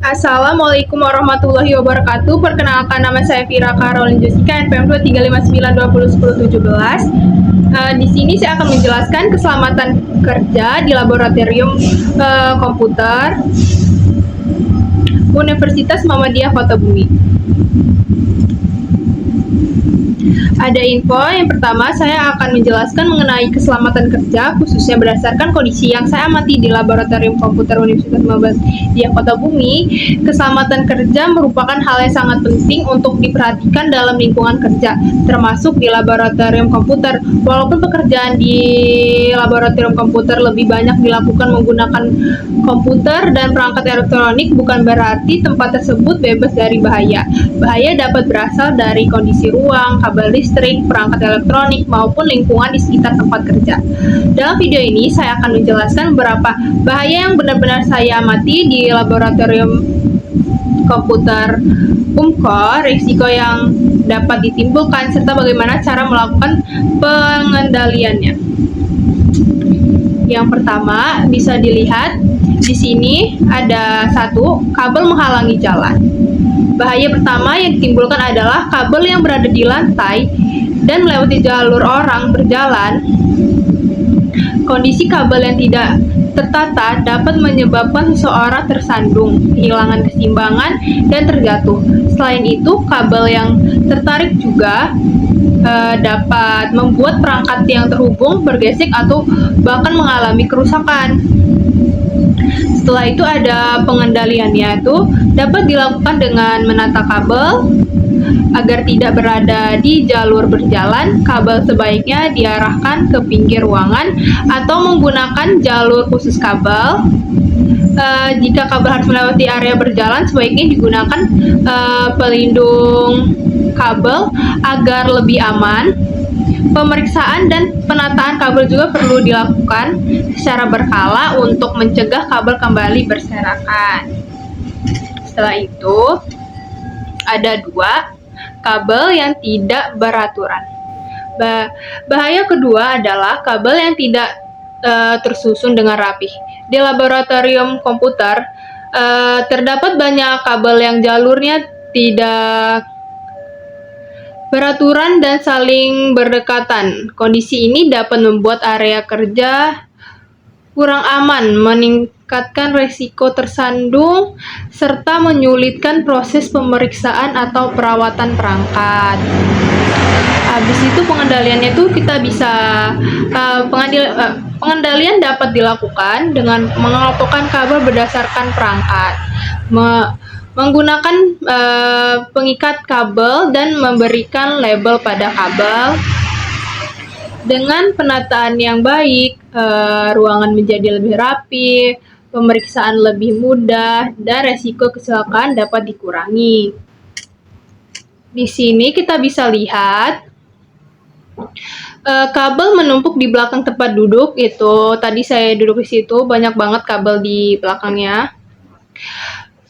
Assalamualaikum warahmatullahi wabarakatuh. Perkenalkan, nama saya Vira Karolin Jessica, NPM 235920117. Di sini saya akan menjelaskan keselamatan kerja di laboratorium komputer Universitas Muhammadiyah Kota Bumi. Ada info. Yang pertama, saya akan menjelaskan mengenai keselamatan kerja, khususnya berdasarkan kondisi yang saya amati di Laboratorium Komputer Universitas Muhammadiyah Kota Bumi. Keselamatan kerja merupakan hal yang sangat penting untuk diperhatikan dalam lingkungan kerja, termasuk di laboratorium komputer. Walaupun pekerjaan di laboratorium komputer lebih banyak dilakukan menggunakan komputer dan perangkat elektronik, bukan berarti tempat tersebut bebas dari bahaya. Bahaya dapat berasal dari kondisi ruang, kabel listrik, perangkat elektronik, maupun lingkungan di sekitar tempat kerja. Dalam video ini, saya akan menjelaskan beberapa bahaya yang benar-benar saya amati di laboratorium komputer UMKO, risiko yang dapat ditimbulkan, serta bagaimana cara melakukan pengendaliannya. Yang pertama, bisa dilihat di sini ada satu kabel menghalangi jalan. Bahaya pertama yang ditimbulkan adalah kabel yang berada di lantai dan melewati jalur orang berjalan. Kondisi kabel yang tidak tertata dapat menyebabkan seseorang tersandung, kehilangan keseimbangan, dan terjatuh. Selain itu, kabel yang tertarik juga dapat membuat perangkat yang terhubung bergesek atau bahkan mengalami kerusakan. Setelah itu ada pengendaliannya, itu dapat dilakukan dengan menata kabel agar tidak berada di jalur berjalan. Kabel sebaiknya diarahkan ke pinggir ruangan atau menggunakan jalur khusus kabel. Jika kabel harus melewati area berjalan, sebaiknya digunakan pelindung kabel agar lebih aman. Pemeriksaan dan penataan kabel juga perlu dilakukan secara berkala untuk mencegah kabel kembali berserakan. Setelah itu, ada dua, kabel yang tidak beraturan. Bahaya kedua adalah kabel yang tidak tersusun dengan rapi. Di laboratorium komputer, terdapat banyak kabel yang jalurnya tidak beraturan dan saling berdekatan. Kondisi ini dapat membuat area kerja kurang aman, meningkatkan resiko tersandung, serta menyulitkan proses pemeriksaan atau perawatan perangkat. Habis itu pengendaliannya tuh kita bisa pengendalian dapat dilakukan dengan mengelompokkan kabel berdasarkan perangkat, menggunakan pengikat kabel dan memberikan label pada kabel. Dengan penataan yang baik, ruangan menjadi lebih rapi, pemeriksaan lebih mudah, dan resiko kecelakaan dapat dikurangi. Di sini kita bisa lihat kabel menumpuk di belakang tempat duduk. Itu tadi saya duduk di situ, banyak banget kabel di belakangnya.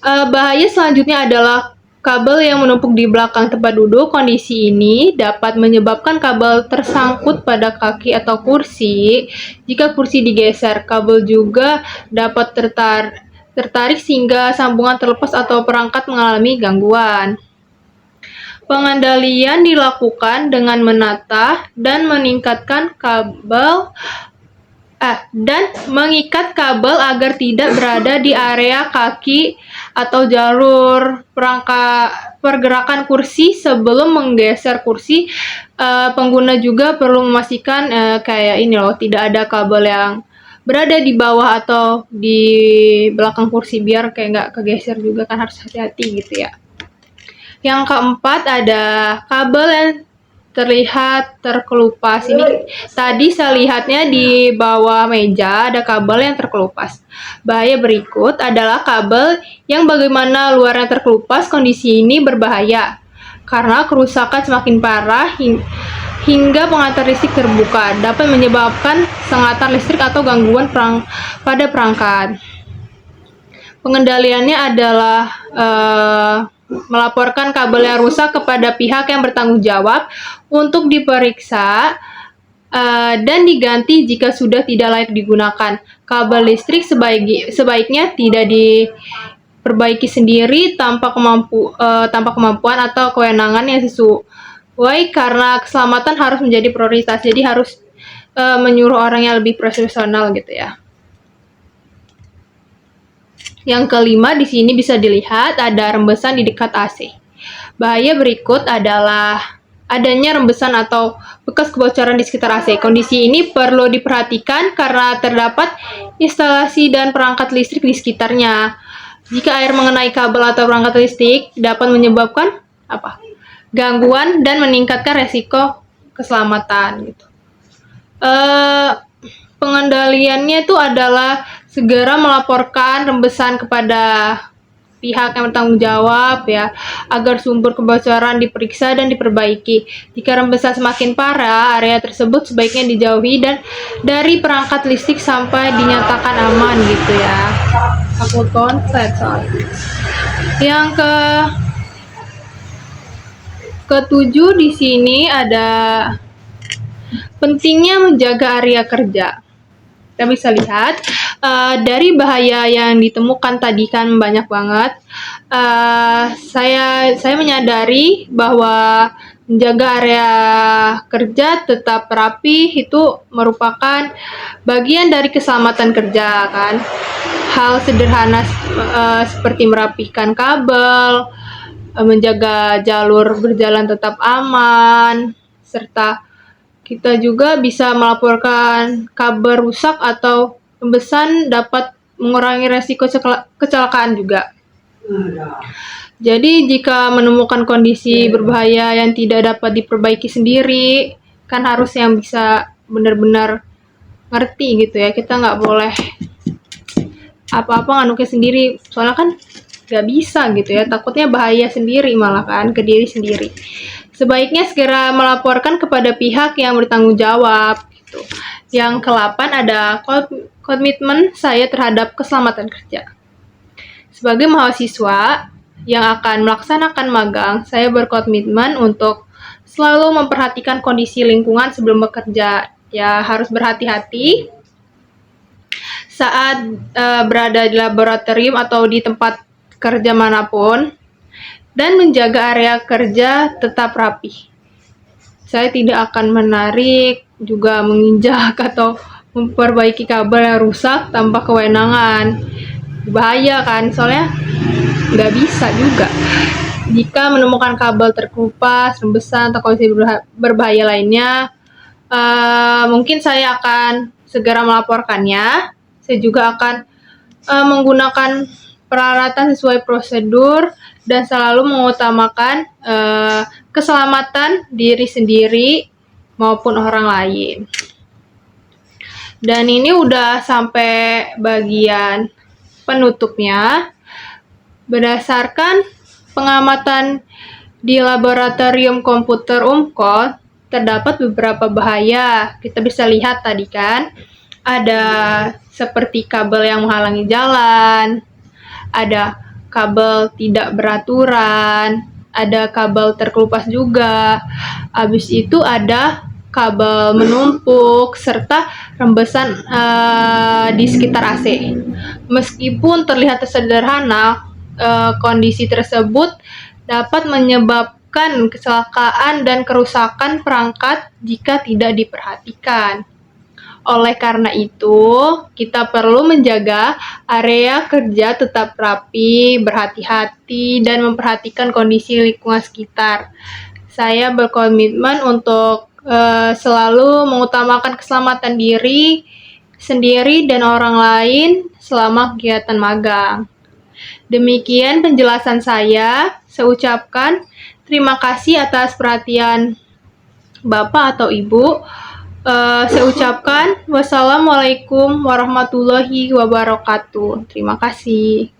Bahaya selanjutnya adalah kabel yang menumpuk di belakang tempat duduk. Kondisi ini dapat menyebabkan kabel tersangkut pada kaki atau kursi. Jika kursi digeser, kabel juga dapat tertarik sehingga sambungan terlepas atau perangkat mengalami gangguan. Pengendalian dilakukan dengan menata dan meningkatkan kabel dan mengikat kabel agar tidak berada di area kaki atau jalur pergerakan kursi. Sebelum menggeser kursi, pengguna juga perlu memastikan kayak ini loh, tidak ada kabel yang berada di bawah atau di belakang kursi, biar kayak nggak kegeser juga kan, harus hati-hati gitu ya. Yang keempat ada kabel yang terlihat terkelupas. Ini tadi saya lihatnya di bawah meja ada kabel yang terkelupas. Bahaya berikut adalah kabel yang bagaimana luarnya terkelupas. Kondisi ini berbahaya karena kerusakan semakin parah hingga pengantar listrik terbuka, dapat menyebabkan sengatan listrik atau gangguan pada perangkat. Pengendaliannya adalah melaporkan kabel yang rusak kepada pihak yang bertanggung jawab untuk diperiksa dan diganti jika sudah tidak layak digunakan. Kabel listrik sebaiknya tidak perbaiki sendiri tanpa kemampuan atau kewenangan yang sesuai, karena keselamatan harus menjadi prioritas. Jadi harus menyuruh orang yang lebih profesional gitu ya. Yang kelima, di sini bisa dilihat ada rembesan di dekat AC. Bahaya berikut adalah adanya rembesan atau bekas kebocoran di sekitar AC. Kondisi ini perlu diperhatikan karena terdapat instalasi dan perangkat listrik di sekitarnya. Jika air mengenai kabel atau perangkat listrik, dapat menyebabkan gangguan dan meningkatkan resiko keselamatan gitu. Pengendaliannya itu adalah segera melaporkan rembesan kepada pihak yang bertanggung jawab ya, agar sumber kebocoran diperiksa dan diperbaiki. Jika rembesan semakin parah, area tersebut sebaiknya dijauhi dan dari perangkat listrik sampai dinyatakan aman gitu ya. Aku konslet soalnya. Yang ketujuh di sini ada pentingnya menjaga area kerja. Kita bisa lihat dari bahaya yang ditemukan tadi kan banyak banget. Saya menyadari bahwa menjaga area kerja tetap rapi itu merupakan bagian dari keselamatan kerja kan. Hal sederhana seperti merapikan kabel, menjaga jalur berjalan tetap aman, serta kita juga bisa melaporkan kabel rusak atau rembesan dapat mengurangi resiko kecelakaan juga. Jadi jika menemukan kondisi berbahaya yang tidak dapat diperbaiki sendiri, kan harus yang bisa benar-benar ngerti gitu ya. Kita nggak boleh apa-apa nganuknya sendiri, soalnya kan nggak bisa gitu ya. Takutnya bahaya sendiri malah kan ke diri sendiri. Sebaiknya segera melaporkan kepada pihak yang bertanggung jawab gitu. Yang ke-8 ada komitmen saya terhadap keselamatan kerja. Sebagai mahasiswa yang akan melaksanakan magang, saya berkomitmen untuk selalu memperhatikan kondisi lingkungan sebelum bekerja. Ya, harus berhati-hati saat berada di laboratorium atau di tempat kerja manapun, dan menjaga area kerja tetap rapi. Saya tidak akan menarik, juga menginjak atau memperbaiki kabel yang rusak tanpa kewenangan. Bahaya kan, soalnya nggak bisa juga. Jika menemukan kabel terkelupas, rembesan, atau kondisi berbahaya lainnya, mungkin saya akan segera melaporkannya. Saya juga akan menggunakan peralatan sesuai prosedur dan selalu mengutamakan keselamatan diri sendiri maupun orang lain. Dan ini udah sampai bagian penutupnya. Berdasarkan pengamatan di laboratorium komputer Umpqua, terdapat beberapa bahaya. Kita bisa lihat tadi kan, ada seperti kabel yang menghalangi jalan, ada kabel tidak beraturan, ada kabel terkelupas juga. Habis itu ada kabel menumpuk serta rembesan di sekitar AC. Meskipun terlihat sederhana, kondisi tersebut dapat menyebabkan kecelakaan dan kerusakan perangkat jika tidak diperhatikan. Oleh karena itu, kita perlu menjaga area kerja tetap rapi, berhati-hati, dan memperhatikan kondisi lingkungan sekitar. Saya berkomitmen untuk selalu mengutamakan keselamatan diri sendiri dan orang lain selama kegiatan magang. Demikian penjelasan saya. Saya ucapkan terima kasih atas perhatian Bapak atau Ibu. Saya ucapkan wassalamualaikum warahmatullahi wabarakatuh. Terima kasih.